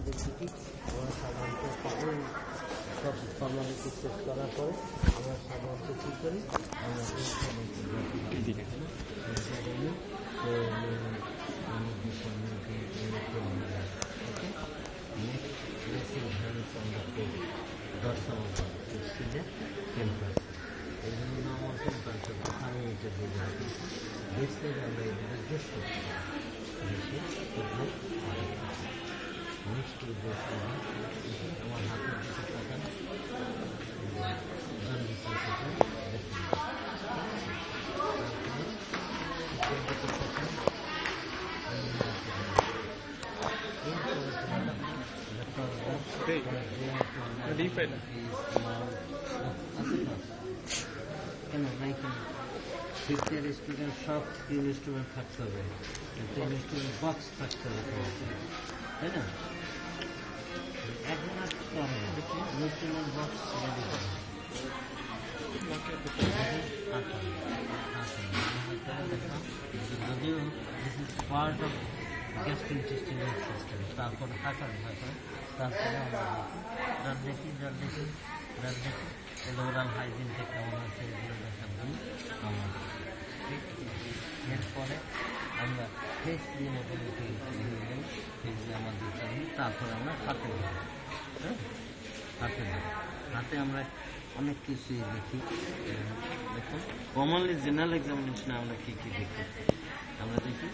দেখি কি আমরা সাধারণত সকল সব ফর্মালিটি শেষ করার পরে আমরা সাধারণত কী করি আমরা এই জন্য আমার টেম্পারেচার থার্মোমিটার দিয়ে যাচ্ছি দেখতে আমরা এটাকে গেস করতে নেক্সট আমার হাতের দিকে তাকান কেন নাই কেন ফিফথ ইয়ার স্টুডেন্ট সব ইনস্ট্রুমেন্ট থাকতে হবে, ইনস্ট্রুমেন্ট বক্স থাকতে হবে, তাই না? এখন আর ইনস্ট্রুমেন্ট বক্স রেডি করে যদিও this is part of gastrointestinal system. তারপরে তারপরে আমরা দেখি ওরাল হাইজিনটা কেমন আছে এগুলো দেখার জন্য আমার ঠিক। এরপরে আমরা ফেস দিয়ে মোটামুটি ফেস দিয়ে আমাদের চাই, তারপরে আমরা হাতে ধরি, হ্যাঁ হাতে আমরা অনেক কিছুই দেখি। দেখুন কমনলি জেনারেল এক্সামিনেশনে আমরা কী কী দেখি, আমরা দেখি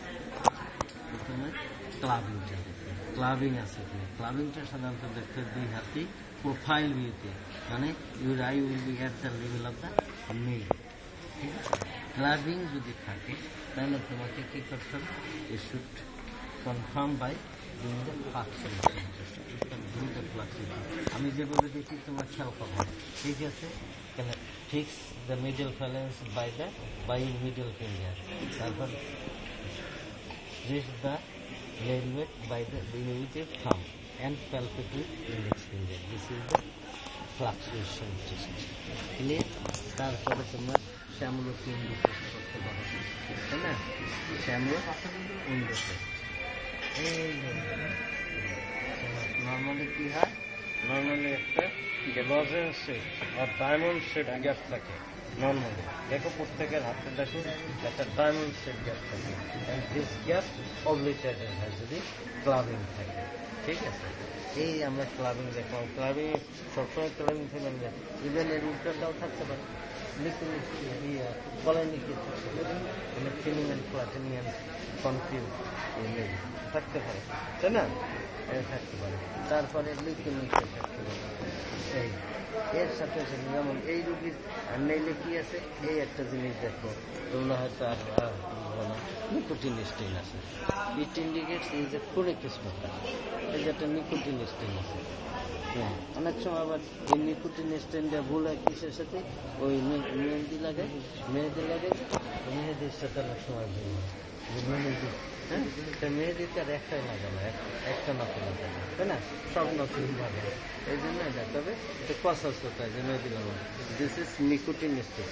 প্রথমে ক্লাবিংটা দেখি, ক্লাবিং আছে কি। ক্লাবিংটা সাধারণত দেখতে দুই হাতি প্রোফাইল ভিউতে, মানে your I will be at the level of the নি। ঠিক আছে, ক্লাবিং যদি থাকে তাহলে তোমাকে কী করতে হবে, it should confirm by doing the fluctuation. আমি যেভাবে দেখি তোমার খেয়াল করবো, ঠিক আছে? Can fix the middle phalanx by middle finger, তারপর reach the railway by the diminutive thumb and palpate with index finger. This is the fluctuation test. Clear? তারপরে তোমরা শ্যামলো ইন্ডু টেস্ট করতে পারো, তাই না? শ্যামলো ইন্ডু টেস্ট নর্মালি কি হয়, নর্মালি একটা লজেন্স শেড আর ডায়মন্ড শেড গ্যাপ থাকে। নর্মালি দেখো প্রত্যেকের হাতে দেখো একটা ডায়মন্ড শেড গ্যাপ থাকে, অ্যান্ড দিস গ্যাপ অবলিটেটেড হয় যদি ক্লাবিং থাকে। ঠিক আছে, এই আমরা ক্লাবিং দেখলাম। ক্লাবিং সবসময় ক্লাবিং থেকে ইভেন এর উল্টাটাও থাকতে পারে, কলোনিকে থাকতে পারে, মানে ফিনিম্যান প্লাটিনিয়ান কনফিউজ থাকতে পারে, তাই না? থাকতে পারে। তারপরে লিকুইনিকে থাকতে পারে। এই এর সাথে যেমন এই রোগীর নেইলে কি আছে, এই একটা জিনিস দেখো, তোমরা হয়তো আর নিকোটিন স্টেইন আছে। ইট indicates is a chronic smoker, এই যে একটা নিকোটিন স্টেইন আছে। হ্যাঁ, অনেক সময় আবার এই নিকোটিন স্টেইনটা ভুল হয় কিসের সাথে, ওই মেহেদি লাগে, মেহেদির সাথে অনেক সময় ভুল হয়। মেহেদি, হ্যাঁ, মেহেদিতে আর একটাই লাগানো, একটা নকল লাগানো, তাই না? সব নকল লাগানো, এই জন্য এটা তবে কসাস হতে হয় যে মেহেদি লাগানো। This is nicotine stain.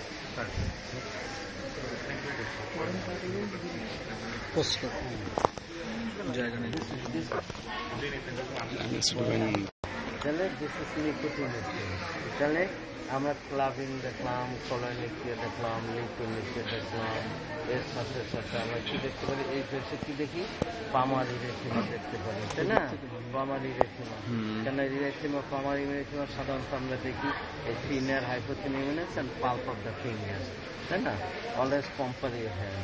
তাহলে দিস ইজ নিকোটিন স্টেইন। তাহলে আমরা ক্লাবিং দেখলাম, কলোনিকে দেখলাম, লিকুইনিকে দেখলাম, এর সাথে সাথে আমরা কি দেখতে পারি, এই পেশে কি দেখি, পামারি রেথিমা দেখতে পারি, তাই না? পামারি রেথিমা, কেন রেথিমা পামারি রেথিমা সাধারণত আমরা দেখি এই thenar hypothenar eminences and pulp of the finger, তাই না? Always compare hand.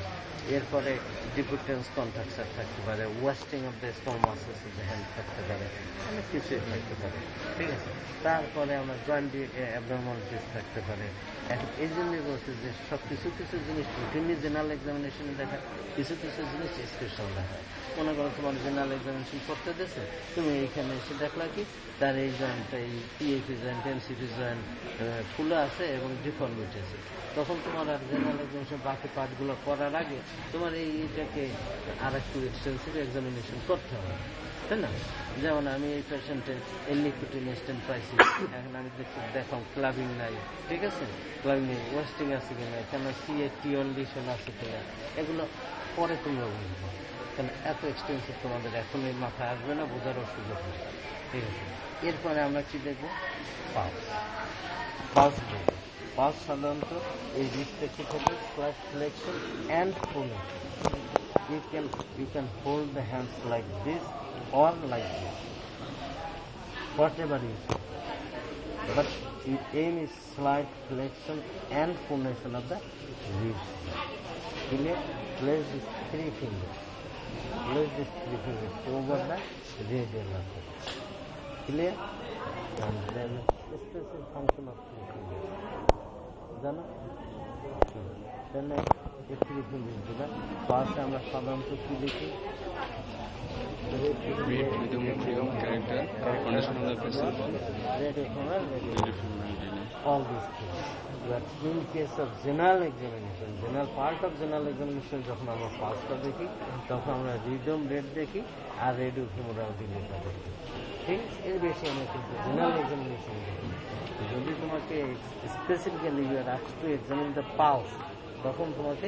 এরপরে ডিপুটেন্স কন্ট্রাকচার থাকতে পারে, wasting of the small muscles of the hand থাকতে পারে, অনেক কিছুই থাকতে পারে। ঠিক আছে, তারপরে আমরা জয়েন্ট অ্যাবনর্মালিটিস থাকতে পারে। এখন এই জন্যই বলছি যে সব কিছু জিনিস রুটিনলি জেনারেল এক্সামিনেশনে দেখা, কিছু জিনিস স্পেশাল দেখা। মনে করো তোমার জেনারেল এক্সামিনেশন করতে দিয়েছে, তুমি এইখানে এসে দেখলা কি তার এই জয়েন্ট, এই পিএইচি জয়েন্ট, এমসিপি জয়েন্ট ফুলে আছে এবং ডিফর্মিটি আছে, তখন তোমার আর জেনারেল এক্সামিনেশন বাকি পার্টগুলো করার আগে তোমার এইটাকে আর একটু এক্সটেন্সিভ এক্সামিনেশন করতে হবে, তাই না? যেমন আমি এই পেশেন্টের নিকোটিন স্টেইন পাইছি, এখন আমি দেখলাম ক্লাবিং নাই, ঠিক আছে, ক্লাবিং নেই, ওয়েস্টিং আছে কিনা, এখানে সিএটি কন্ডিশন আছে কিনা, এগুলো পরে তোমরা বুঝবো। কারণ এত এক্সপেন্সিভ তোমাদের এখন এই মাথায় আসবে না, বোঝারও সুযোগ নেই। ঠিক আছে, এরপরে আমরা কি দেখবো? পালস। পালস দেখবো। পালস সাধারণত এই রিস্ট থেকে থাকে slight flexion and pronation. You can hold the hands like this or like this, whatever you say. But the aim is slight flexion and phonation of the wrist. Clear? Place these 3 fingers. Place these 3 fingers over the radial artery. Clear? And then specific function of 3 fingers. Then এই 3 fingers দিলাম। পাশে আমরা সাধারণত কি লিখি? All these things. But in case of general examination, general part of general examination, যখন আমরা পাসটা দেখি তখন আমরা রিদম রেট দেখি আর রেডিও ফিমোরাল ডিলেটা দেখি। ঠিক, এর বেশি আমরা কিন্তু জেনারেল এক্সামিনেশন দেখি। যদি তোমাকে specifically you are asked to examine the pulse, তখন তোমাকে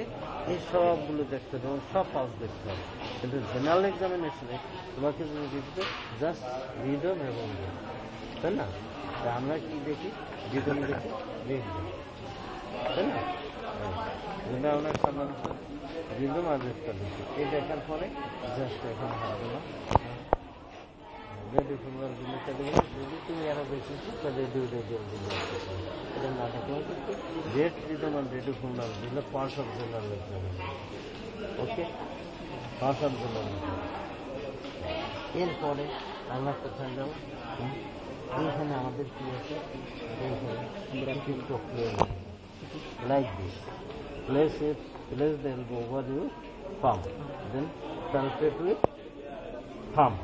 এই সবগুলো দেখতে হবে এবং সব পালস দেখতে হবে। কিন্তু জেনারেল এক্সামিনেশনে তোমাকে যদি দেখবে জাস্ট রিদম এবং রেট, তাই না? তা আমরা কি দেখি? রিদম দেখি, রেট দেখি, তাই না? যেটা আমরা সাধারণত রিদম আর রেটটা দেখি। এই দেখার পরে জাস্ট এখানে হবে না রেডিও ফিমোরাল ডিলেটা দেখবে। যদি তুমি আরো বেশি রেডিও রেডিয়াল ডিলে এটা না থাকে রেট রিদম আর radio femoral delay parts of general examination. Okay, parts of general examination. এরপরে আমরা কোথায় যাবো? এইখানে আমাদের কি আছে? Like this, place the elbow over your palm, then palpate with thumb.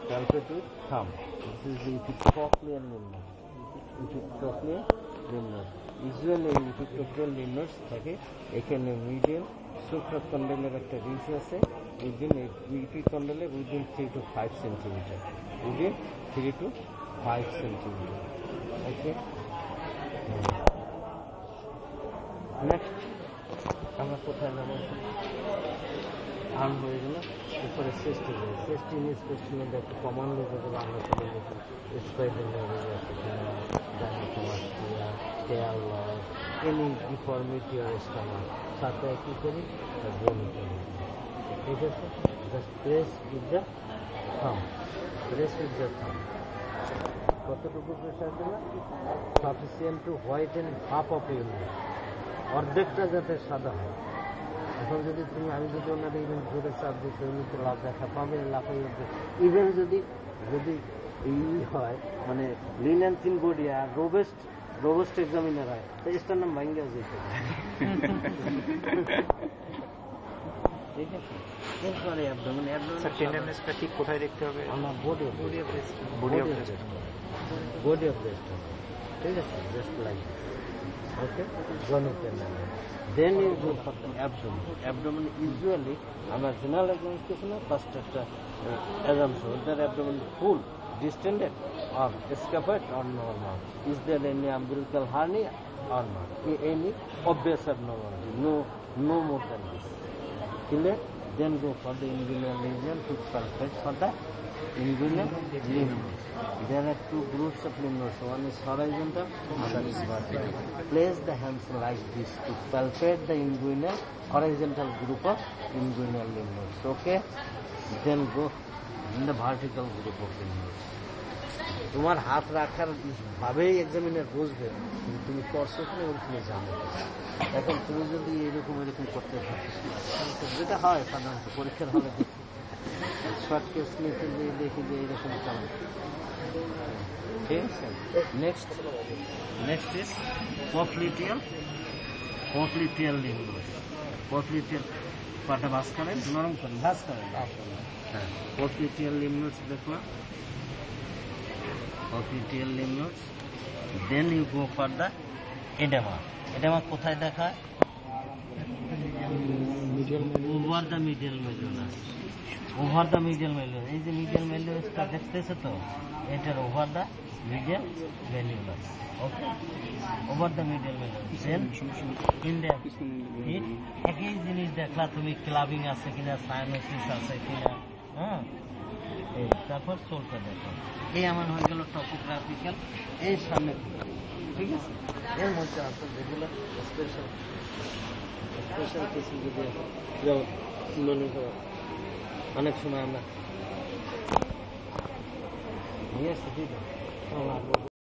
Palpate with thumb. This is the epicoclear limb. Epicoclear limb. Usually epicoclear limb থাকে এখানে মিডিয়াল সুপ্রাকন্ডালের একটা রিজ আছে, উইদিন এপিকন্ডালে within 3 to 5 centimetre, within 3 to 5 centimetre. Okay, next আমরা কোথায় যাবো? Arm হয়ে গেল, এরপরে চেস্টে যাবো। চেস্টিং স্পেসিমেন্ট একটা কমান্ডে যেগুলো আমরা চলে গেছি, স্পাইডার এনি ডিফর্মিটি আর স্টামার সাথে কি করি? ঠিক আছে, just press with the thumb, press with the thumb. কতটুকু প্রেশার দিলাম? Sufficient to whiten half of unit, অর্ধেকটা যাতে সাদা হয়। এখন যদি তুমি আমি যদি ওনার ইভেন জোরে চাপ দিই তো লাভ দেখা পাবে, লাফাই উঠবে। ইভেন যদি এই হয় মানে লিন অ্যান্ড থিন বডি আর রোবেস্ট এক্সামিনার হয়, তো এটার নাম ভাঙ্গা যেতে। ঠিক আছে, এরপরে অ্যাবডোমেন ঠিক কোথায় দেখতে হবে? আমার বডি অফ ব্রেস্ট, ঠিক আছে, জাস্ট লাইক ওকে, জনিতের নামে। Then you go for the abdomen. Abdomen usually আমরা জেনারেল এক্সামিনেশনে ফার্স্ট একটা assumption that abdomen full, distended or escaped or normal. Is there any umbilical hernia or not? Any obvious abnormality? No more than this. Clear? Then go for the inguinal lesion to perfect for the inguinal lymph nodes. There are 2 groups of lymph nodes. One is horizontal, other is vertical. Place the hands like this to palpate the inguinal horizontal group of inguinal lymph nodes. Okay? Then go in the vertical group of lymph nodes. তোমার হাত রাখার ভাবেই examiner বুঝবে তুমি করছো কিনা ওরকম জানো। এখন তুমি যদি এরকম করতে থাকো, যেটা হয় সাধারণত পরীক্ষার হলে দেখি শর্ট কেস লিখে দিয়ে দেখি যে এরকম কেমন। ঠিক আছে, next is popliteal lymph node. Popliteal পাটা ভাঁজ করেন, নরম করেন, ভাঁজ করেন। হ্যাঁ, পপলিটিয়াল লিম্ব নোডস দেখলাম, popliteal lymph nodes. Then you go for the oedema. Oedema কোথায় দেখায়? Over the middle malleolus. Over the middle value, এই যে মিডল ভ্যালুসটা দেখতেছে তো, এটার over the middle malleolus. Okay, over the middle malleolus then index hit. একই জিনিস দেখলা তুমি, ক্লাবিং আছে কিনা, সাইনোসিস আছে কিনা, হ্যাঁ। এই তারপর সোলটা দেখো, এই আমার হয়ে গেল টপোগ্রাফিক্যাল। এই সামনে ঠিক আছে, এর মধ্যে আছে যেগুলো স্পেশাল স্পেশাল কিছু যদি আছে, যেমন মনে করো অনেক সময় আমরা নিয়ে আসছি, ঠিক আছে।